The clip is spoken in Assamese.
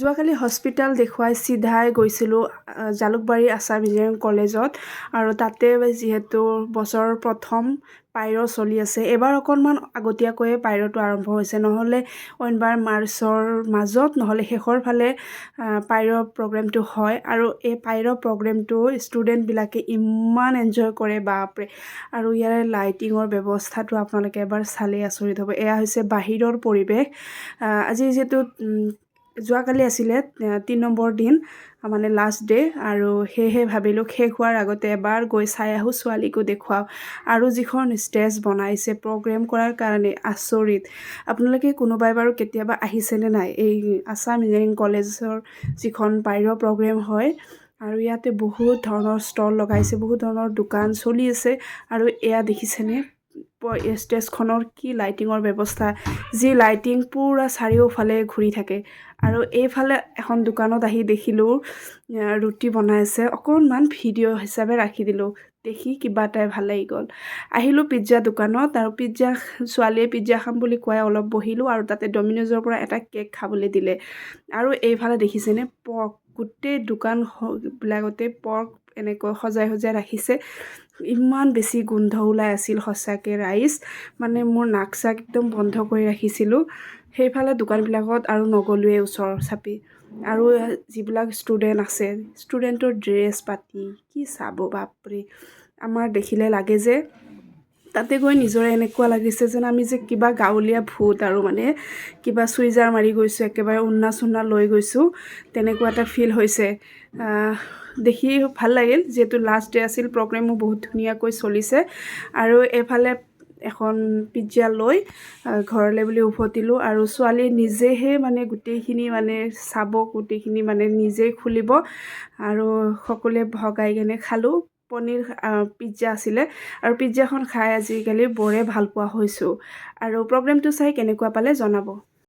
যোৱাকালি হস্পিটেল দেখুৱাই চিধাই গৈছিলোঁ জালুকবাৰী আছাম ইঞ্জিনিয়াৰিং কলেজত আৰু তাতে যিহেতু বছৰৰ প্ৰথম পাইৰ চলি আছে এবাৰ অকণমান আগতীয়াকৈয়ে পাইৰটো আৰম্ভ হৈছে নহ'লে অইনবাৰ মাৰ্চৰ মাজত নহ'লে শেষৰ ফালে পাইৰ প্ৰগ্ৰেমটো হয় আৰু এই পাইৰ প্ৰগ্ৰেমটো ষ্টুডেণ্টবিলাকে ইমান এনজয় কৰে বাপৰে আৰু ইয়াৰে লাইটিঙৰ ব্যৱস্থাটো আপোনালোকে এবাৰ চালেই আচৰিত হ'ব। এয়া হৈছে বাহিৰৰ পৰিৱেশ। আজি যিহেতু যোৱাকালি আছিলে 3 নম্বৰ দিন মানে লাষ্ট ডে আৰু সেয়েহে ভাবিলোঁ শেষ হোৱাৰ আগতে এবাৰ গৈ চাই আহোঁ, ছোৱালীকো দেখুৱাওঁ। আৰু যিখন ষ্টেজ বনাইছে প্ৰগ্ৰেম কৰাৰ কাৰণে আচৰিত। আপোনালোকে কোনোবাই বাৰু কেতিয়াবা আহিছেনে নাই এই আছাম ইঞ্জিনিয়াৰিং কলেজৰ যিখন পাইৰ প্ৰগ্ৰেম হয় আৰু ইয়াতে বহুত ধৰণৰ ষ্টল লগাইছে, বহুত ধৰণৰ দোকান চলি আছে আৰু এয়া দেখিছেনে ষ্টেজখনৰ কি লাইটিঙৰ ব্যৱস্থা, যি লাইটিং পূৰা চাৰিওফালে ঘূৰি থাকে। আৰু এইফালে এখন দোকানত আহি দেখিলোঁ ৰুটি বনাই আছে, অকণমান ভিডিঅ' হিচাপে ৰাখি দিলোঁ, দেখি কিবা এটাই ভাল লাগি গ'ল। আহিলোঁ পিজ্জা দোকানত আৰু ছোৱালীয়ে পিজ্জা খাম বুলি কোৱাই অলপ বহিলোঁ আৰু তাতে ডমিন'জৰ পৰা এটা কেক খাবলৈ দিলে। আৰু এইফালে দেখিছেনে পৰ্ক, গোটেই দোকানবিলাকতে পৰ্ক এনেকৈ সজাই ৰাখিছে। ইমান বেছি গোন্ধ ওলাই আছিল সঁচাকৈ ৰাইজ, মানে মোৰ নাক চাক একদম বন্ধ কৰি ৰাখিছিলোঁ। সেইফালে দোকানবিলাকত আৰু নগ'লোৱে ওচৰ চাপি। আৰু যিবিলাক ষ্টুডেণ্ট আছে, ষ্টুডেণ্টৰ ড্ৰেছ পাতি কি চাব বাপৰে, আমাৰ দেখিলে লাগে যে তাতে গৈ নিজৰে এনেকুৱা লাগিছে যেন আমি যে কিবা গাঁৱলীয়া ভূত আৰু মানে কিবা চুইজাৰ মাৰি গৈছোঁ, একেবাৰে উন্না চুন্না লৈ গৈছোঁ, তেনেকুৱা এটা ফিল হৈছে। দেখি ভাল লাগিল, যিহেতু লাষ্ট ডে আছিল, প্ৰগ্ৰেমো বহুত ধুনীয়াকৈ চলিছে। আৰু এইফালে এখন পিজ্জা লৈ ঘৰলৈ বুলি উভতিলোঁ আৰু ছোৱালী নিজেহে মানে গোটেইখিনি মানে চাব, গোটেইখিনি মানে নিজেই খুলিব আৰু সকলোৱে ভগাই কেনে খালোঁ। পনীৰ পিজ্জা আছিলে আৰু পিজ্জাখন খাই আজিকালি বৰে ভাল পোৱা হৈছোঁ। আৰু প্ৰগ্ৰেমটো চাই কেনেকুৱা পালে জনাব।